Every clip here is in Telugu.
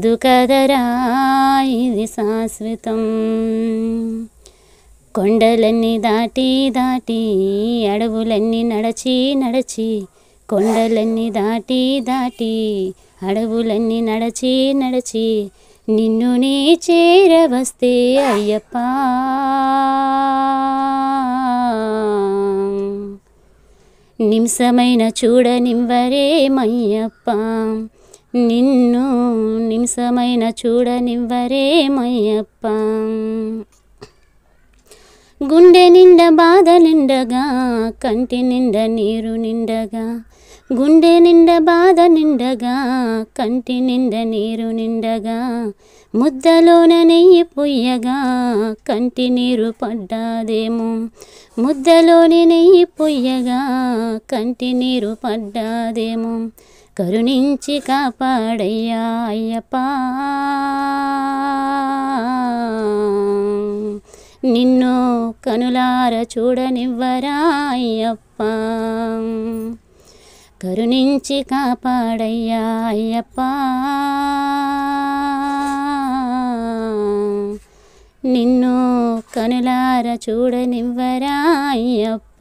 కాదు కదరా ఇది శాశ్వతం. కొండలన్నీ దాటి దాటి అడవులన్నీ నడచి నడచి, కొండలన్నీ దాటి దాటి అడవులన్నీ నడచి నడచి, నిన్ను నీ చేరవస్తే అయ్యప్ప. నిమిషమైన చూడనివ్వరేమయ్యప్ప, నిన్ను నిమిషమైన చూడనివ్వరేమయ్యప్ప. గుండె నిండా బాధ నిండగా, కంటి నిండా నీరు నిండగా, గుండె నిండా బాధ నిండగా, కంటి నిండా నీరు నిండగా, ముద్దలోన నెయ్యి పొయ్యగా కంటి నీరు పడ్డాదేమో, ముద్దలోని నెయ్యి పొయ్యగా కంటి నీరు పడ్డాదేమో. కరుణించి కాపాడయ్యా అయ్యప్ప, నిన్ను కనులార చూడనివ్వరా అయ్యప్ప. కరుణించి కాపాడయ్యా అయ్యప్ప, నిన్ను కనులార చూడనివ్వరా అయ్యప్ప.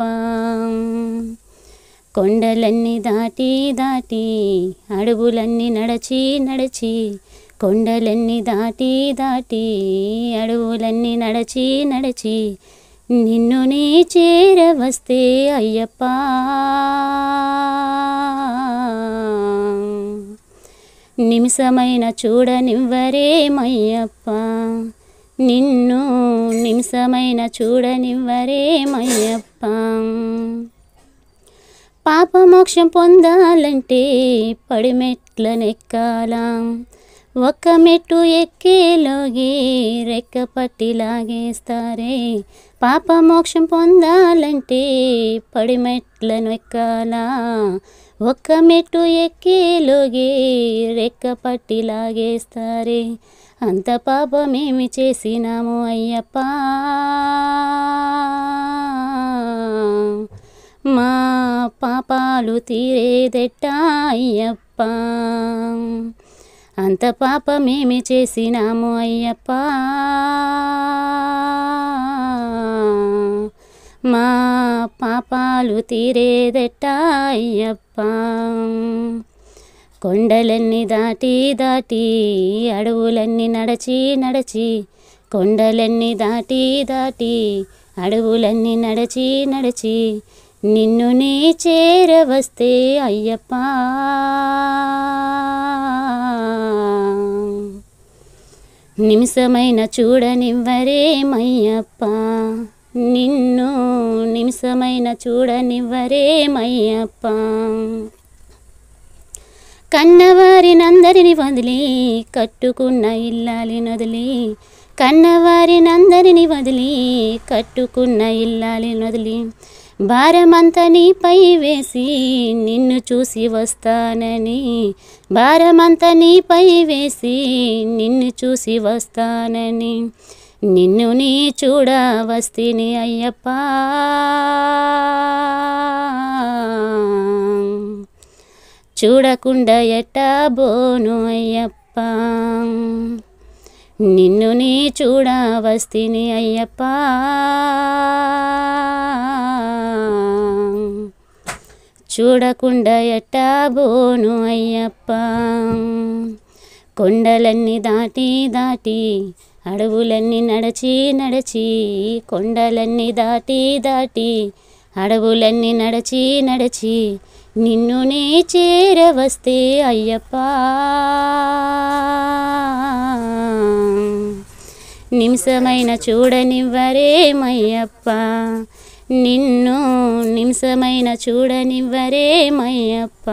కొండలన్నీ దాటి దాటి అడవులన్నీ నడచి నడచి, కొండలన్నీ దాటి దాటి అడవులన్నీ నడచి నడచి, నిన్ను నీ చేరవస్తే అయ్యప్ప. నిమిషమైన చూడనివ్వరేమయ్యప్ప, నిన్ను నిమిషమైన చూడనివ్వరేమయ్యప్ప. పాపమోక్షం పొందాలంటే పడిమెట్లనెక్కాలా, ఒక్క మెట్టు ఎక్కేలోగే రెక్క పట్టి లాగేస్తారే. పాపమోక్షం పొందాలంటే పడిమెట్లను ఎక్కాలా, ఒక్క మెట్టు ఎక్కేలోగే రెక్క పట్టి లాగేస్తారే. అంత పాపమేమి చేసినాము అయ్యప్ప, మా పాపాలు తీరేదెట్ట అయ్యప్ప. అంత పాపమేమి చేసినాము అయ్యప్ప, మా పాపాలు తీరేదెట్ట అయ్యప్ప. కొండలన్నీ దాటి దాటి అడవులన్నీ నడచి నడచి, కొండలన్నీ దాటి దాటి అడవులన్నీ నడచి నడచి, నిన్ను నీ చేరవస్తే అయ్యప్ప. నిమిషమైన చూడనివ్వరేమయ్యప్ప, నిన్ను నిమిషమైన చూడనివ్వరేమయ్యప్ప. కన్నవారినందరిని వదిలి కట్టుకున్న ఇల్లాలిని వదిలి, కన్నవారినందరిని వదిలి కట్టుకున్న ఇల్లాలిని వదిలి, భారమంతా నీపై వేసి నిన్ను చూసి వస్తానని, భారమంతా నీపై వేసి నిన్ను చూసి వస్తానని, నిన్ను నీ చూడ వస్తిని అయ్యప్ప. చూడకుండా ఎట్టా బోను అయ్యప్ప, నిన్ను నీ చూడ వస్తిని అయ్యప్ప. చూడకుండా ఎట్టా బోను అయ్యప్ప. కొండలన్నీ దాటి దాటి అడవులన్నీ నడచి నడచి, కొండలన్నీ దాటి దాటి అడవులన్నీ నడచి నడచి, నిన్ను నీ చేరవస్తే అయ్యప్ప. నిమిషమైన చూడనివ్వరేమయ్యప్ప, నిన్ను నిమిషమైన చూడనివ్వరేమయ్యప్ప.